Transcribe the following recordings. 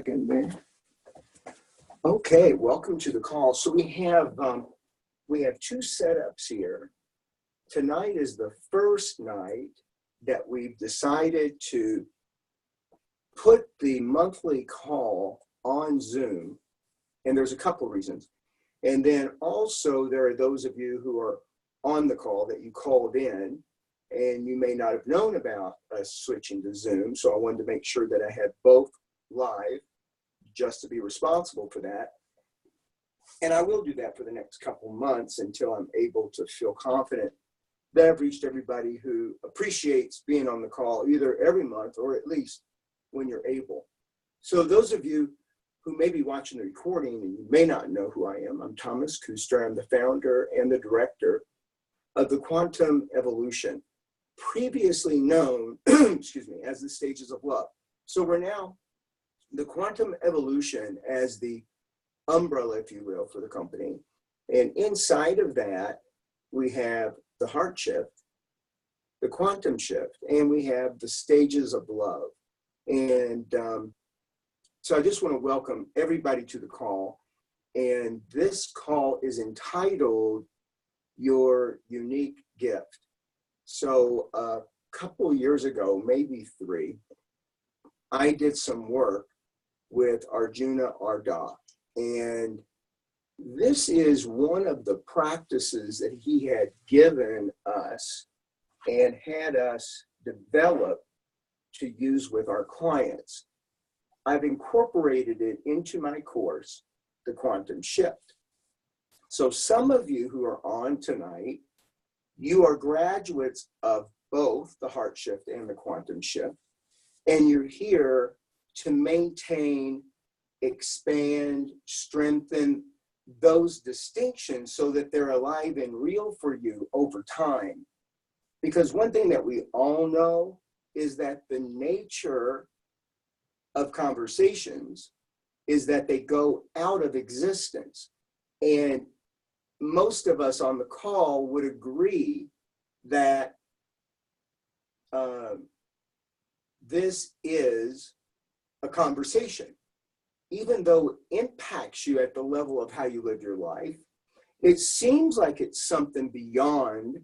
second there. Okay, welcome to the call. So we have two setups here. Tonight is the first night that we've decided to put the monthly call on Zoom, and there's a couple reasons. And then also there are those of you who are on the call that you called in, and you may not have known about us switching to Zoom. So I wanted to make sure that I had both live just to be responsible for that. And I will do that for the next couple months until I'm able to feel confident that I've reached everybody who appreciates being on the call either every month or at least when you're able. So those of you who may be watching the recording and you may not know who I am, I'm Thomas Kuster. I'm the founder and the director of the Quantum Evolution, previously known excuse me, as the Stages of Love. So we're now the Quantum Evolution as the umbrella, if you will, for the company. And inside of that, we have the heart shift, the quantum shift, and we have the stages of love. And so I just want to welcome everybody to the call. And this call is entitled Your Unique Gift. So a couple years ago, maybe 3, I did some work with Arjuna Ardagh. And this is one of the practices that he had given us and had us develop to use with our clients. I've incorporated it into my course, The Quantum Shift. So some of you who are on tonight, you are graduates of both the heart shift and the quantum shift, and you're here to maintain, expand, strengthen those distinctions so that they're alive and real for you over time. Because one thing that we all know is that the nature of conversations is that they go out of existence. And most of us on the call would agree that this is a conversation. Even though it impacts you at the level of how you live your life, it seems like it's something beyond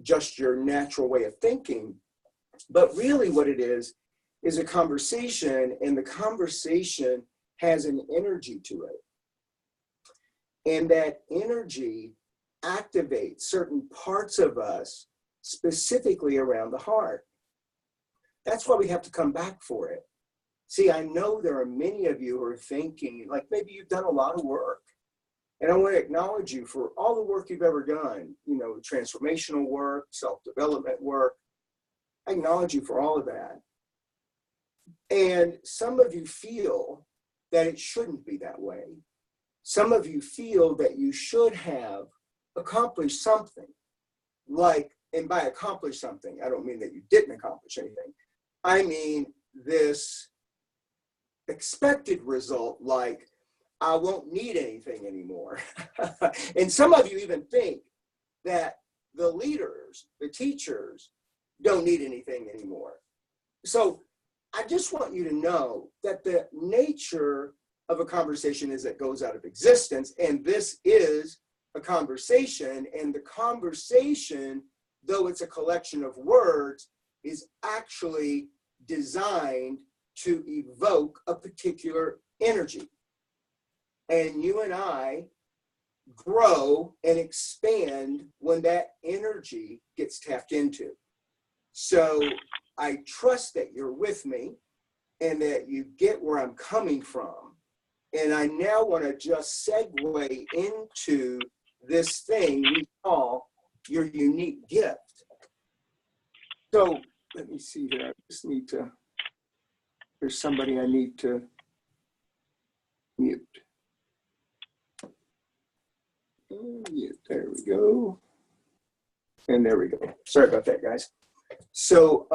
just your natural way of thinking. But really what it is a conversation, and the conversation has an energy to it. And that energy activates certain parts of us, specifically around the heart. That's why we have to come back for it. See, I know there are many of you who are thinking, like maybe you've done a lot of work. And I want to acknowledge you for all the work you've ever done, transformational work, self-development work. I acknowledge you for all of that. And some of you feel that it shouldn't be that way. Some of you feel that you should have accomplished something. And by accomplish something, I don't mean that you didn't accomplish anything. I mean this expected result, like I won't need anything anymore. And some of you even think that the leaders, the teachers, don't need anything anymore. So I just want you to know that the nature of a conversation is that goes out of existence, and this is a conversation, and the conversation, though it's a collection of words, is actually designed to evoke a particular energy. And you and I grow and expand when that energy gets tapped into. So I trust that you're with me and that you get where I'm coming from. And I now want to just segue into this thing we call your unique gift. So let me see here. I just need to, there's somebody I need to mute. Mute, there we go. And there we go. Sorry about that, guys. So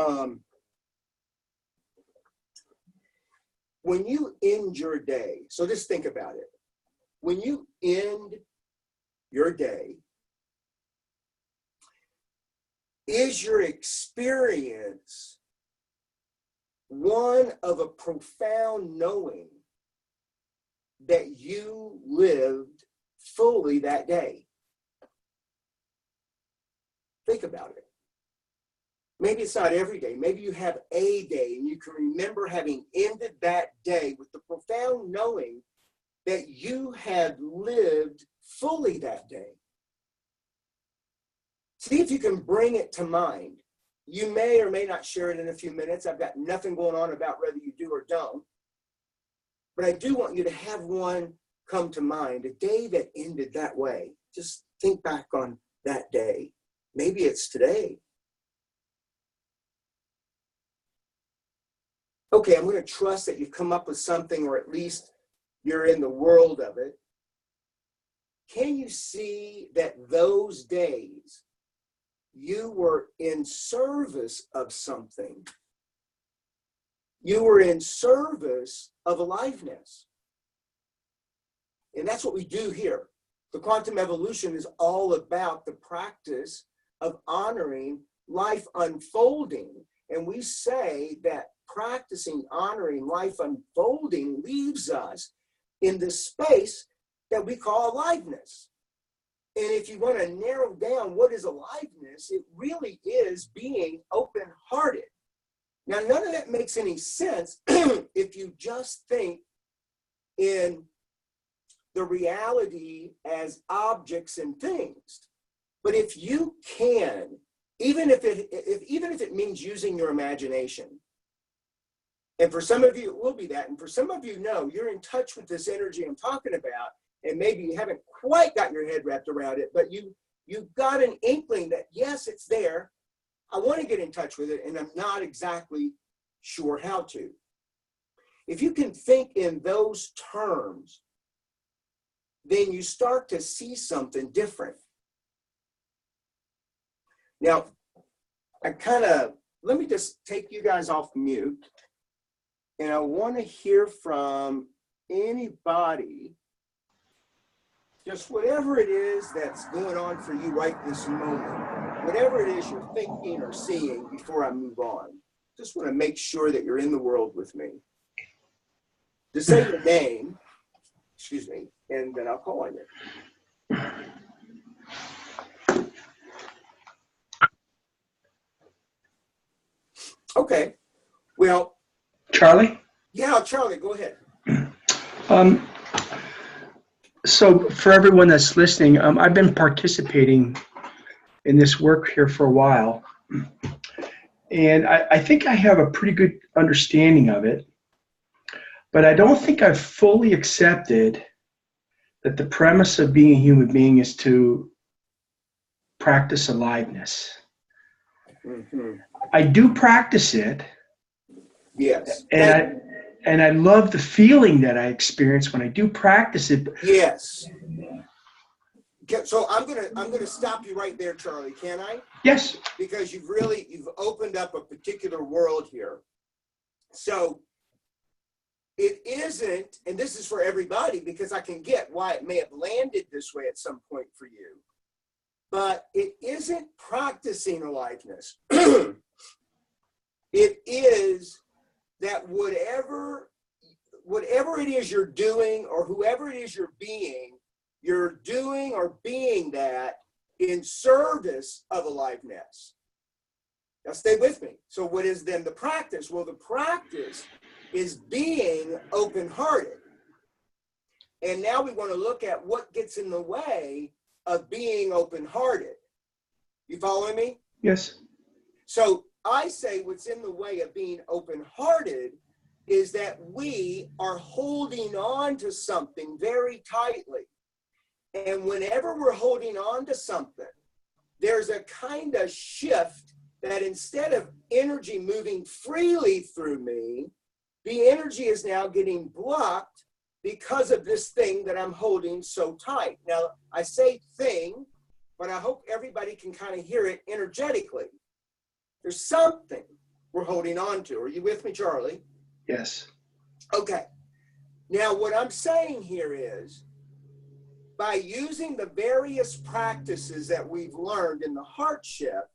when you end your day, so just think about it. When you end your day, is your experience one of a profound knowing that you lived fully that day. Think about it. Maybe it's not every day. Maybe you have a day and you can remember having ended that day with the profound knowing that you had lived fully that day. See if you can bring it to mind. You may or may not share it in a few minutes. I've got nothing going on about whether you do or don't. But I do want you to have one come to mind, a day that ended that way. Just think back on that day. Maybe it's today. Okay, I'm going to trust that you've come up with something, or at least you're in the world of it. Can you see that those days you were in service of something? You were in service of aliveness. And that's what we do here. The quantum evolution is all about the practice of honoring life unfolding. And we say that practicing honoring life unfolding leaves us in the space that we call aliveness. And if you want to narrow down what is aliveness, it really is being open-hearted. Now, none of that makes any sense if you just think in the reality as objects and things. But if you can, even if it means using your imagination, and for some of you, it will be that. And for some of you, no, you're in touch with this energy I'm talking about, and maybe you haven't quite got your head wrapped around it, but you've got an inkling that, yes, it's there. I want to get in touch with it, and I'm not exactly sure how to. If you can think in those terms, then you start to see something different. Now, let me just take you guys off mute. And I want to hear from anybody, just whatever it is that's going on for you right this moment, whatever it is you're thinking or seeing before I move on. Just want to make sure that you're in the world with me. Just say your name, excuse me, and then I'll call on you. Okay, well, Charlie? Yeah, Charlie, go ahead. So for everyone that's listening, I've been participating in this work here for a while. And I think I have a pretty good understanding of it. But I don't think I've fully accepted that the premise of being a human being is to practice aliveness. Mm-hmm. I do practice it. Yes. And I love the feeling that I experience when I do practice it. Yes. So I'm gonna stop you right there, Charlie. Can I? Yes. Because you've opened up a particular world here. So it isn't, and this is for everybody because I can get why it may have landed this way at some point for you, but it isn't practicing aliveness. It is that whatever it is you're doing or whoever it is you're doing or being that in service of aliveness. Now stay with me. So what is then the practice? Well, the practice is being open-hearted. And now we want to look at what gets in the way of being open-hearted. You following me? Yes. So I say what's in the way of being open-hearted is that we are holding on to something very tightly. And whenever we're holding on to something, there's a kind of shift that instead of energy moving freely through me, the energy is now getting blocked because of this thing that I'm holding so tight. Now, I say thing, but I hope everybody can kind of hear it energetically. There's something we're holding on to. Are you with me, Charlie? Yes. Okay. Now, what I'm saying here is, by using the various practices that we've learned in the heart shift,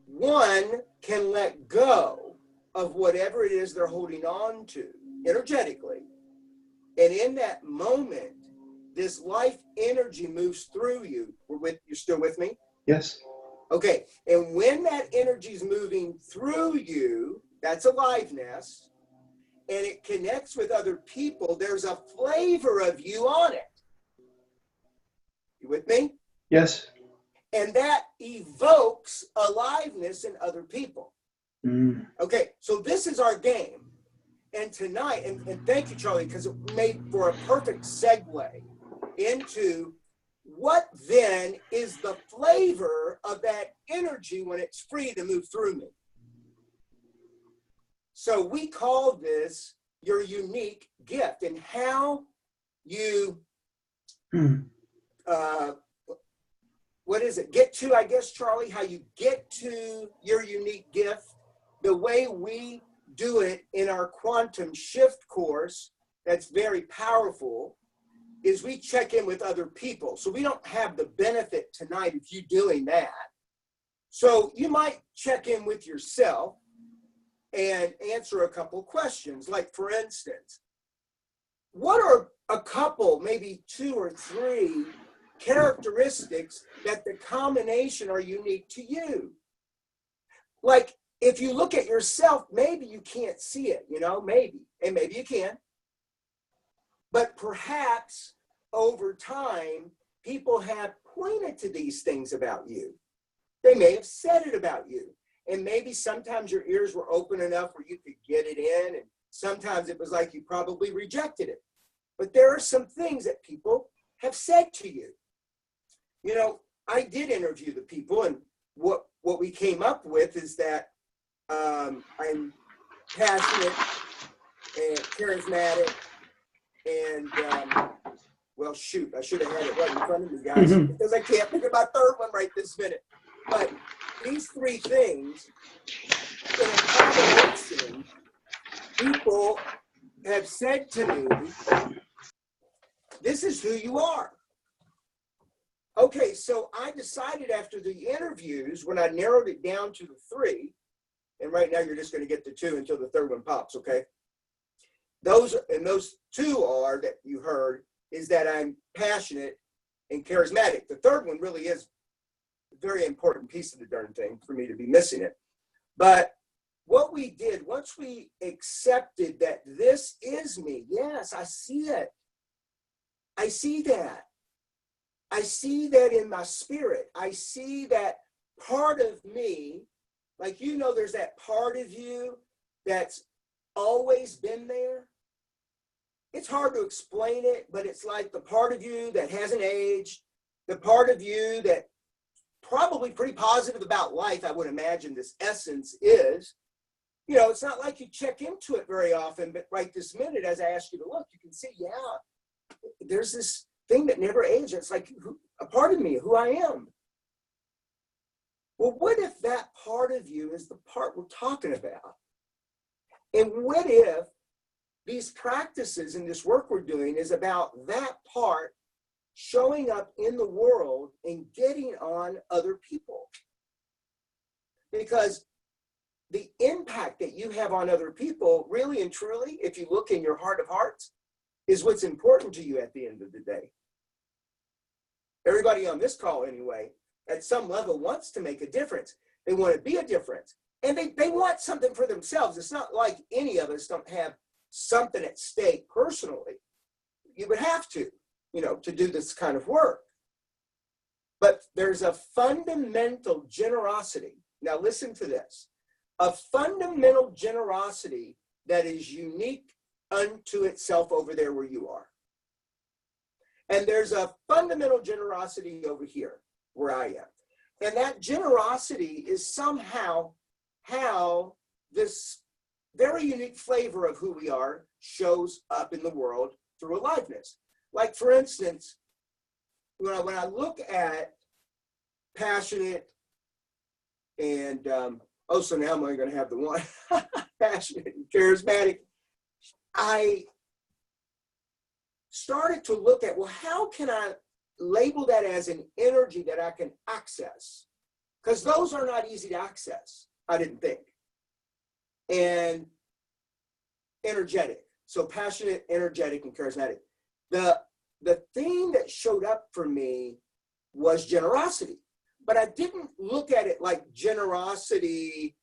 one can let go of whatever it is they're holding on to energetically. And in that moment, this life energy moves through you. You're still with me? Yes. Okay. And when that energy is moving through you, that's aliveness, and it connects with other people, there's a flavor of you on it. You with me? Yes. And that evokes aliveness in other people. Mm. Okay, so this is our game. And tonight, and thank you, Charlie, because it made for a perfect segue into what then is the flavor of that energy when it's free to move through me. So we call this your unique gift, and how you, what is it? Get to, I guess, Charlie, how you get to your unique gift. The way we do it in our quantum shift course, that's very powerful, is we check in with other people. So we don't have the benefit tonight of you doing that. So you might check in with yourself and answer a couple questions. Like, for instance, what are a couple, maybe 2 or 3 characteristics that the combination are unique to you? Like, if you look at yourself, maybe you can't see it, maybe, and maybe you can. But perhaps over time, people have pointed to these things about you. They may have said it about you. And maybe sometimes your ears were open enough where you could get it in, and sometimes it was like you probably rejected it. But there are some things that people have said to you. I did interview the people, and what we came up with is that I'm passionate and charismatic, and well, shoot, I should have had it right in front of me, guys, because I can't think of my third one right this minute. But these 3 things, in a combination, people have said to me, this is who you are. Okay, so I decided after the interviews, when I narrowed it down to the 3, and right now you're just going to get the 2 until the third one pops, okay? Those 2 are, that you heard, is that I'm passionate and charismatic. The third one really is a very important piece of the darn thing for me to be missing it. But what we did, once we accepted that this is me, yes, I see it. I see that. I see that in my spirit. I see that part of me, like, there's that part of you that's always been there. It's hard to explain it, but it's like the part of you that hasn't aged, the part of you that probably pretty positive about life, I would imagine this essence is. It's not like you check into it very often, but right this minute, as I ask you to look, you can see, yeah, there's this thing that never ages. It's like a part of me, who I am. Well, what if that part of you is the part we're talking about? And what if these practices and this work we're doing is about that part showing up in the world and getting on other people? Because the impact that you have on other people, really and truly, if you look in your heart of hearts, is what's important to you at the end of the day. Everybody on this call, anyway, at some level wants to make a difference. They want to be a difference. And they want something for themselves. It's not like any of us don't have something at stake personally. You would have to, to do this kind of work. But there's a fundamental generosity. Now listen to this. A fundamental generosity that is unique unto itself over there where you are. And there's a fundamental generosity over here where I am. And that generosity is somehow how this very unique flavor of who we are shows up in the world through aliveness. Like, for instance, when I look at passionate and, so now I'm only going to have the one, passionate and charismatic, I started to look at, well, how can I label that as an energy that I can access? Because those are not easy to access, I didn't think. and energetic. So passionate, energetic, and charismatic. The thing that showed up for me was generosity, but I didn't look at it like generosity,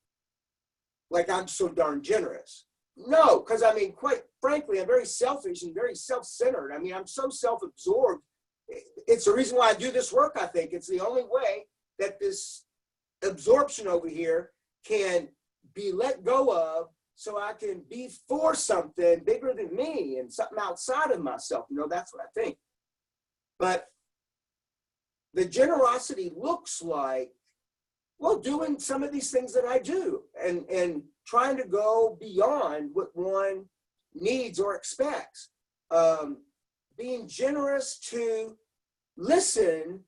like I'm so darn generous. No, because I mean, quite frankly, I'm very selfish and very self-centered. I mean, I'm so self-absorbed. It's the reason why I do this work, I think. It's the only way that this absorption over here can be let go of, so I can be for something bigger than me and something outside of myself. You know, that's what I think. But the generosity looks like, well, doing some of these things that I do and trying to go beyond what one needs or expects. Being generous to listen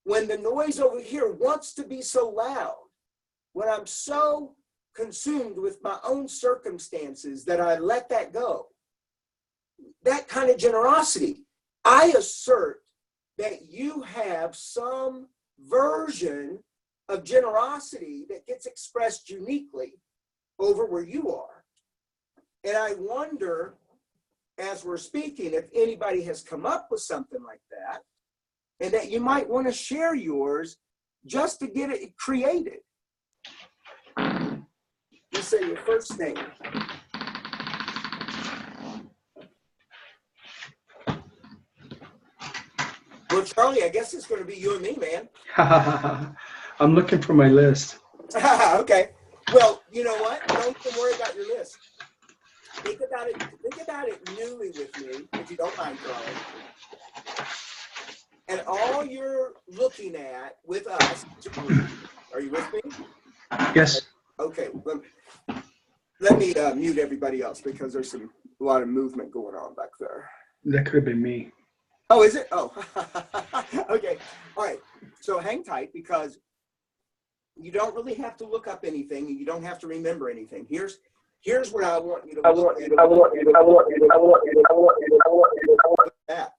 when the noise over here wants to be so loud, when I'm so consumed with my own circumstances that I let that go. That kind of generosity. I assert that you have some version of generosity that gets expressed uniquely over where you are. And I wonder, as we're speaking, if anybody has come up with something like that, and that you might want to share yours just to get it created. You say your first name. Well, Charlie, I guess it's going to be you and me, man. I'm looking for my list. Okay. Well, you know what? Don't even worry about your list. Think about it newly with me, if you don't mind, Charlie. And all you're looking at with us, are you with me? Yes. Okay. Let me mute everybody else because there's a lot of movement going on back there. That could have been me. Oh, is it? Oh, okay. All right. So hang tight because you don't really have to look up anything and you don't have to remember anything. Here's what I want you to look at.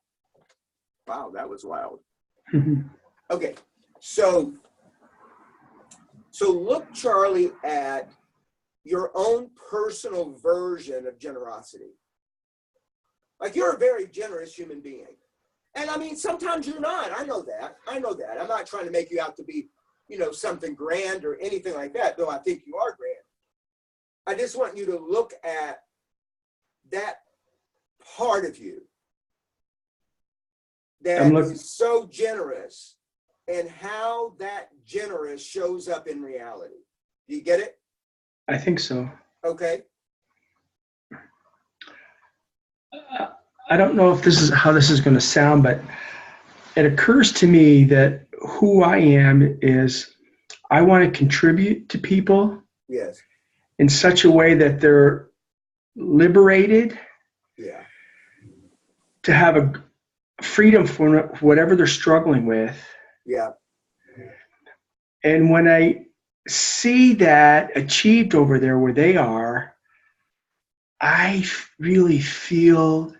Wow, that was loud. Okay. So look, Charlie, at your own personal version of generosity. Like, you're a very generous human being. And I mean, sometimes you're not. I know that. I'm not trying to make you out to be, something grand or anything like that, though I think you are grand. I just want you to look at that part of you that is so generous and how that generous shows up in reality. Do you get it? I think so. Okay. I don't know if this is how this is going to sound, but it occurs to me that who I am is I want to contribute to people. Yes. In such a way that they're liberated. Yeah. To have a freedom for whatever they're struggling with. Yeah. And when I see that achieved over there where they are, I really feel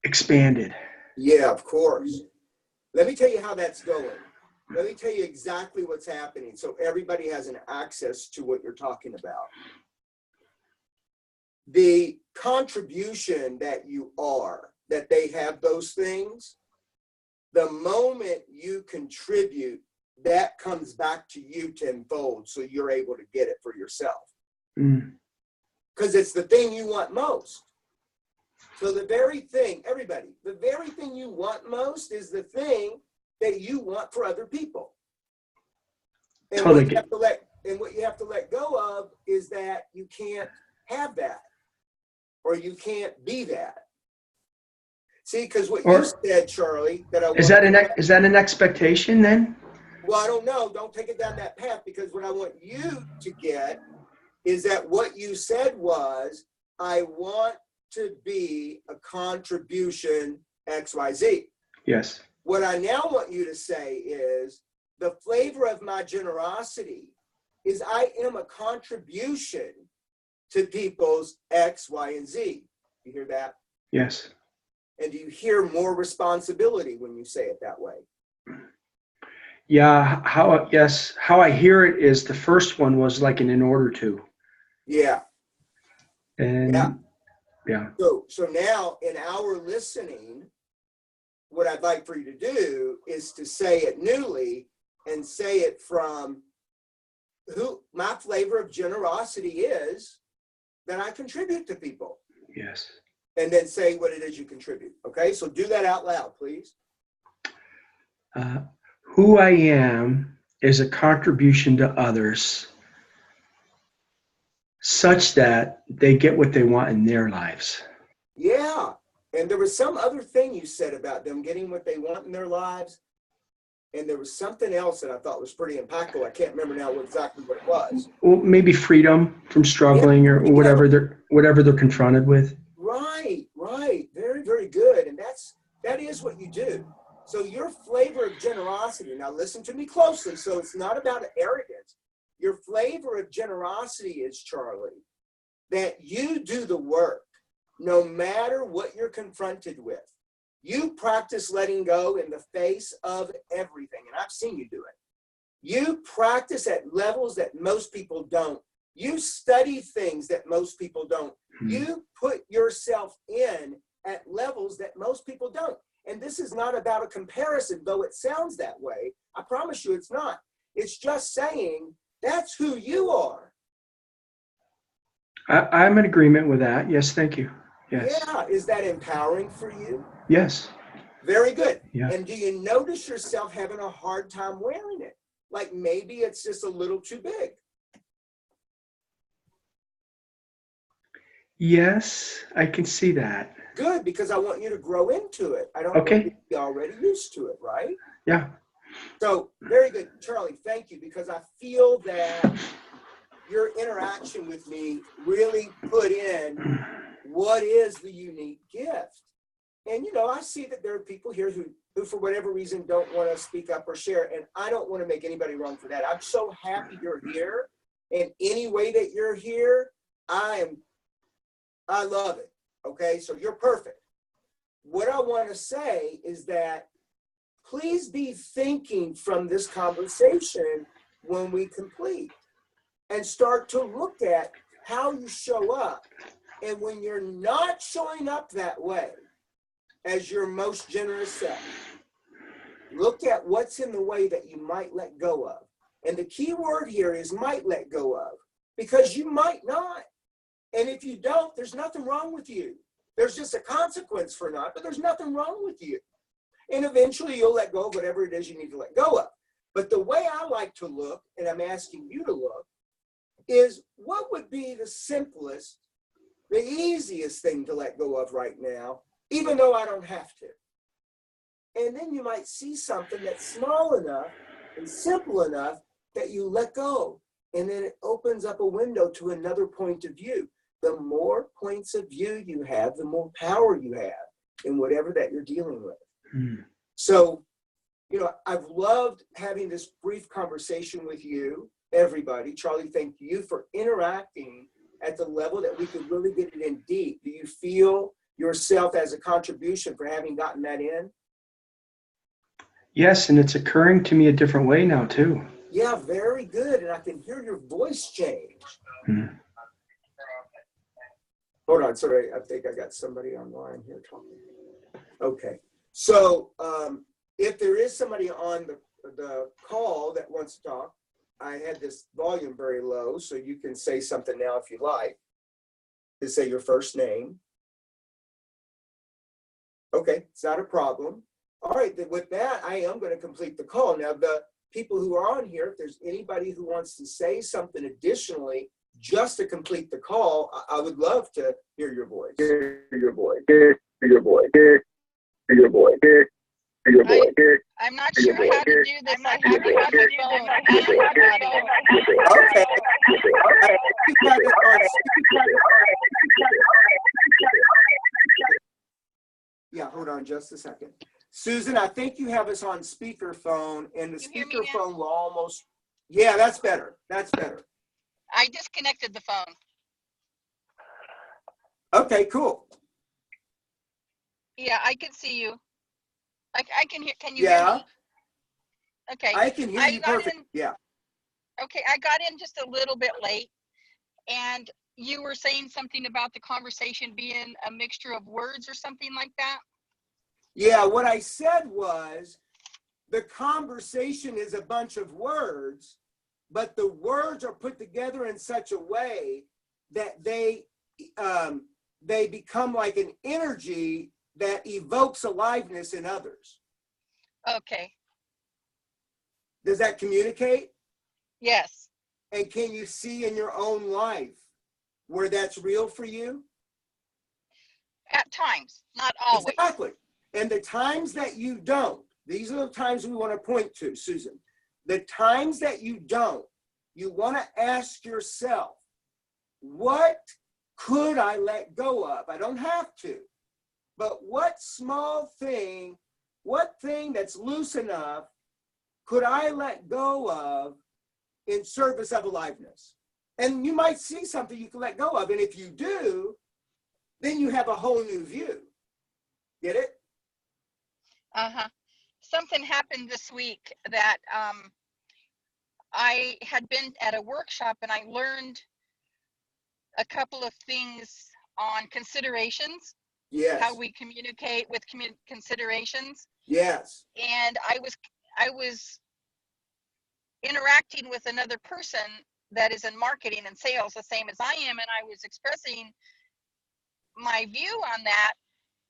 expanded. Yeah, of course. Let me tell you how that's going. Let me tell you exactly what's happening so everybody has an access to what you're talking about. The contribution that you are, that they have those things, the moment you contribute, that comes back to you tenfold, so you're able to get it for yourself. Because it's the thing you want most. So the very thing, everybody, the very thing you want most is the thing that you want for other people. And totally. what you have to let go of is that you can't have that, or you can't be that. See, because what you said, Charlie, is that an expectation then? Well, I don't know. Don't take it down that path, because what I want you to get is that what you said was, I want to be a contribution XYZ. Yes. What I now want you to say is, the flavor of my generosity is I am a contribution to people's X, Y, and Z. You hear that? Yes. And do you hear more responsibility when you say it that way? Yeah. How I hear it is the first one was like an in order to. Yeah. And yeah. So now in our listening, what I'd like for you to do is to say it newly and say it from who my flavor of generosity is that I contribute to people. Yes. And then say what it is you contribute. Okay, so do that out loud, please. Who I am is a contribution to others such that they get what they want in their lives. Yeah. And there was some other thing you said about them getting what they want in their lives. And there was something else that I thought was pretty impactful. I can't remember now exactly what it was. Well, maybe freedom from struggling, or whatever they're confronted with. Right. Very, very good. And that is what you do. So your flavor of generosity, now listen to me closely. So it's not about arrogance. Your flavor of generosity is, Charlie, that you do the work no matter what you're confronted with. You practice letting go in the face of everything. And I've seen you do it. You practice at levels that most people don't. You study things that most people don't. You put yourself in at levels that most people don't. And this is not about a comparison, though it sounds that way. I promise you it's not. It's just saying that's who you are. I'm in agreement with that. Yes, thank you. Yes. Yeah, is that empowering for you? Yes. Very good. Yeah. And do you notice yourself having a hard time wearing it? Like maybe it's just a little too big. Yes, I can see that. Good, because I want you to grow into it. I don't Okay. want you to be already used to it, right? Yeah. So very good, Charlie, thank you, because I feel that your interaction with me really put in what is the unique gift. And, I see that there are people here who for whatever reason, don't want to speak up or share. And I don't want to make anybody wrong for that. I'm so happy you're here. And any way that you're here, I love it. Okay, so you're perfect. What I want to say is that please be thinking from this conversation when we complete and start to look at how you show up. And when you're not showing up that way as your most generous self, look at what's in the way that you might let go of. And the key word here is might let go of, because you might not. And if you don't, there's nothing wrong with you. There's just a consequence for not, but there's nothing wrong with you. And eventually you'll let go of whatever it is you need to let go of. But the way I like to look, and I'm asking you to look, is what would be the simplest, the easiest thing to let go of right now, even though I don't have to. And then you might see something that's small enough and simple enough that you let go. And then it opens up a window to another point of view. The more points of view you have, the more power you have in whatever that you're dealing with. So, I've loved having this brief conversation with you, everybody. Charlie, thank you for interacting at the level that we could really get it in deep. Do you feel yourself as a contribution for having gotten that in? Yes, and it's occurring to me a different way now too. Yeah, very good. And I can hear your voice change. Hold on, sorry. I think I got somebody online here talking. Okay. So if there is somebody on the call that wants to talk, I had this volume very low, so you can say something now if you like. Just say your first name. Okay, it's not a problem. All right, then with that, I am going to complete the call. Now, the people who are on here, if there's anybody who wants to say something additionally, just to complete the call, I would love to hear your voice. Hear your voice. Hear your voice. Hear your voice. Hear your voice. I'm not sure how to do this. I have it on my phone. Okay. Yeah, hold on just a second. Susan, I think you have us on speakerphone, and the speakerphone will almost, yeah, that's better. That's better. I disconnected the phone. Okay, cool. Yeah, I can see you. I can hear, can you hear me? Okay. I can hear you perfect. Yeah. Okay, I got in just a little bit late. And you were saying something about the conversation being a mixture of words or something like that? Yeah, what I said was the conversation is a bunch of words, but the words are put together in such a way that they become like an energy that evokes aliveness in others. Okay. Does that communicate? Yes. And can you see in your own life where that's real for you? At times, not always. Exactly. And the times that you don't, these are the times we want to point to, Susan. The times that you don't, you want to ask yourself, what could I let go of? I don't have to, but what small thing, what thing that's loose enough could I let go of in service of aliveness? And you might see something you can let go of. And if you do, then you have a whole new view. Get it? Uh-huh. Something happened this week that I had been at a workshop and I learned a couple of things on considerations, Yes. how we communicate with considerations. Yes. And I was interacting with another person that is in marketing and sales the same as I am, and I was expressing my view on that,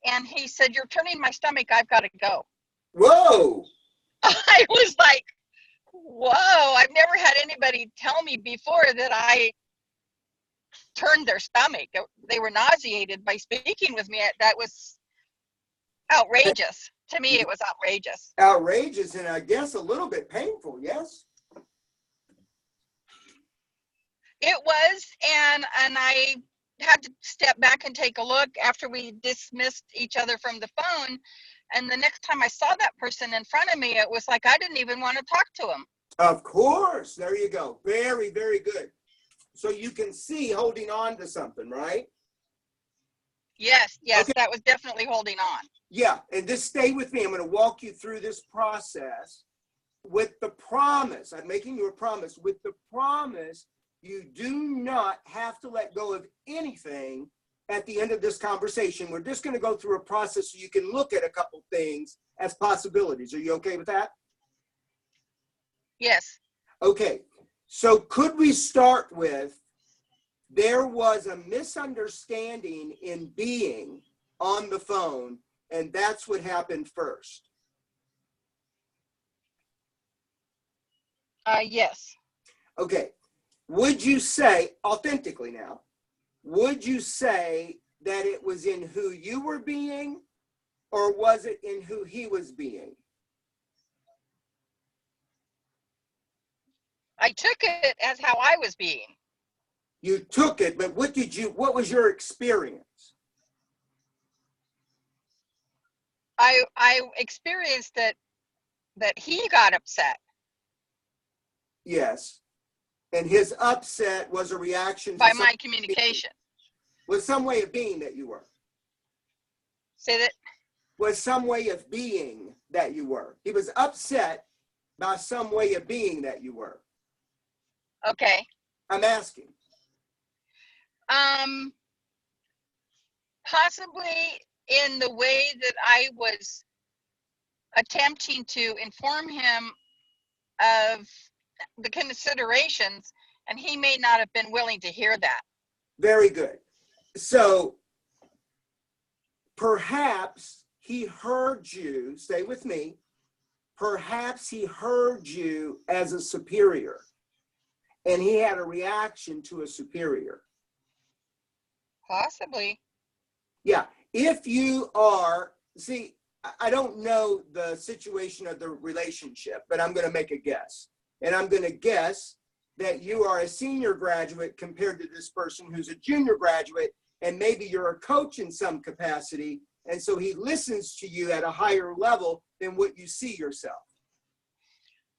and he said, "You're turning my stomach, I've got to go." Whoa. I was like, whoa, I've never had anybody tell me before that I turned their stomach. They were nauseated by speaking with me. That was outrageous. To me, it was outrageous. Outrageous, and I guess a little bit painful, yes? It was, and I had to step back and take a look after we dismissed each other from the phone. And the next time I saw that person in front of me, it was like I didn't even want to talk to him. Of course. There you go. Very, very good. So you can see holding on to something, right? Yes, Okay. That was definitely holding on. Yeah, and just stay with me. I'm going to walk you through this process with the promise. I'm making you a promise. With the promise, you do not have to let go of anything at the end of this conversation. We're just going to go through a process so you can look at a couple things as possibilities. Are you okay with that? Yes. Okay, so could we start with, there was a misunderstanding in being on the phone, and that's what happened first. Yes. Okay, would you say, authentically now, would you say that it was in who you were being, or was it in who he was being? I took it as how I was being. You took it, but what was your experience? I experienced that he got upset. Yes. And his upset was a reaction by my communication. Was some way of being that you were. Say that? Was some way of being that you were. He was upset by some way of being that you were. Okay. I'm asking. Possibly in the way that I was attempting to inform him of the considerations, and he may not have been willing to hear that. Very good. So perhaps he heard you, stay with me, perhaps he heard you as a superior, and he had a reaction to a superior. Possibly. Yeah, if you are, see, I don't know the situation of the relationship, but I'm going to make a guess. And I'm going to guess that you are a senior graduate compared to this person who's a junior graduate, and maybe you're a coach in some capacity, and so he listens to you at a higher level than what you see yourself.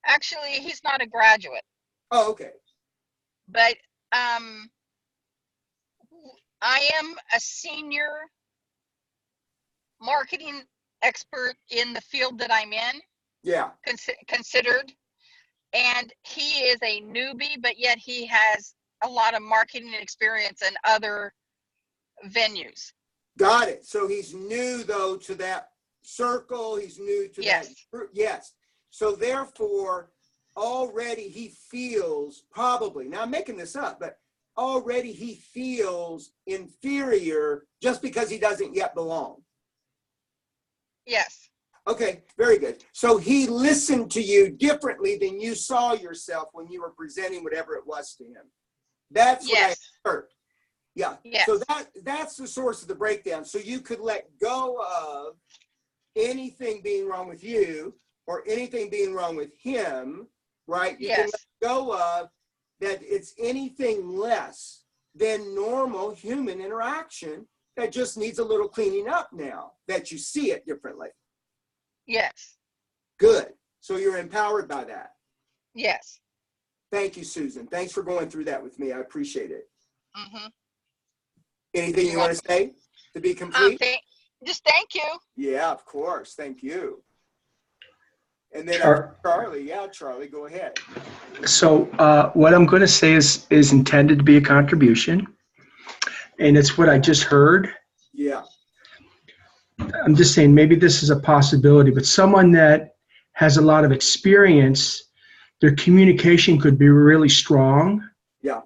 Actually, he's not a graduate. Oh, okay. But I am a senior marketing expert in the field that I'm in. Yeah. Considered. And he is a newbie, but yet he has a lot of marketing experience in other venues. Got it. So he's new though to that circle. He's new to Yes. that group. Yes. So therefore, already he feels probably, now I'm making this up, but already he feels inferior just because he doesn't yet belong. Yes. Okay, very good. So he listened to you differently than you saw yourself when you were presenting whatever it was to him. That's what Yes. I heard. Yeah. Yes. So that's the source of the breakdown. So you could let go of anything being wrong with you or anything being wrong with him, right? You can Yes. let go of that it's anything less than normal human interaction that just needs a little cleaning up now that you see it differently. Yes. Good. So you're empowered by that. Yes. Thank you, Susan. Thanks for going through that with me. I appreciate it. Mm-hmm. Anything you You're want to say to be complete? Just thank you. Yeah, of course. Thank you. And then Char- Charlie. Yeah, Charlie, go ahead. So what I'm going to say is intended to be a contribution, and it's what I just heard. Yeah. I'm just saying maybe this is a possibility, but someone that has a lot of experience, their communication could be really strong. Yeah.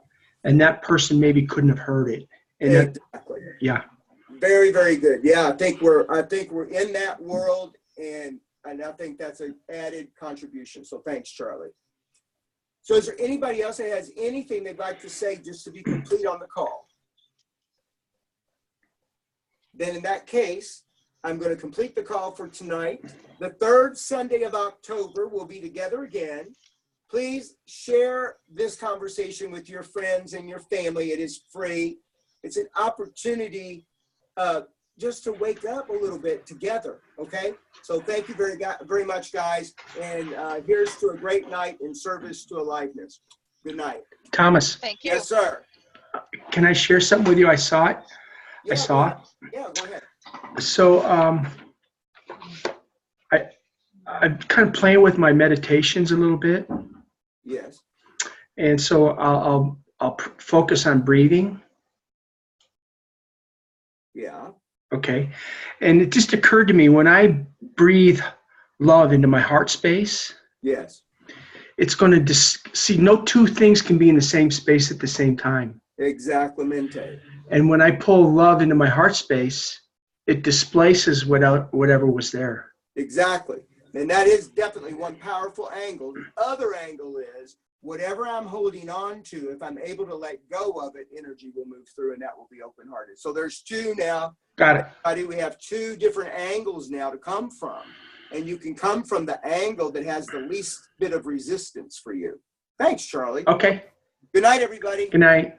And that person maybe couldn't have heard it. And that, Exactly. yeah. Very, very good. Yeah, I think we're in that world, and I think that's an added contribution. So thanks, Charlie. So is there anybody else that has anything they'd like to say just to be complete on the call? Then in that case, I'm going to complete the call for tonight. The third Sunday of October, we'll be together again. Please share this conversation with your friends and your family. It is free. It's an opportunity just to wake up a little bit together, okay? So thank you very much, guys. And here's to a great night in service to aliveness. Good night. Thomas, Thank you. Yes, sir. can I share something with you? I saw it. Yeah, I saw it. Yeah, go ahead. So I'm kind of playing with my meditations a little bit. Yes. And so I'll focus on breathing. Yeah. Okay. And it just occurred to me when I breathe love into my heart space, Yes. it's going to see no two things can be in the same space at the same time. Exactamente. And when I pull love into my heart space, it displaces whatever was there. Exactly. And that is definitely one powerful angle. The other angle is whatever I'm holding on to, if I'm able to let go of it, energy will move through and that will be open-hearted. So there's two now. Got it. We have two different angles now to come from. And you can come from the angle that has the least bit of resistance for you. Thanks, Charlie. Okay. Good night, everybody. Good night.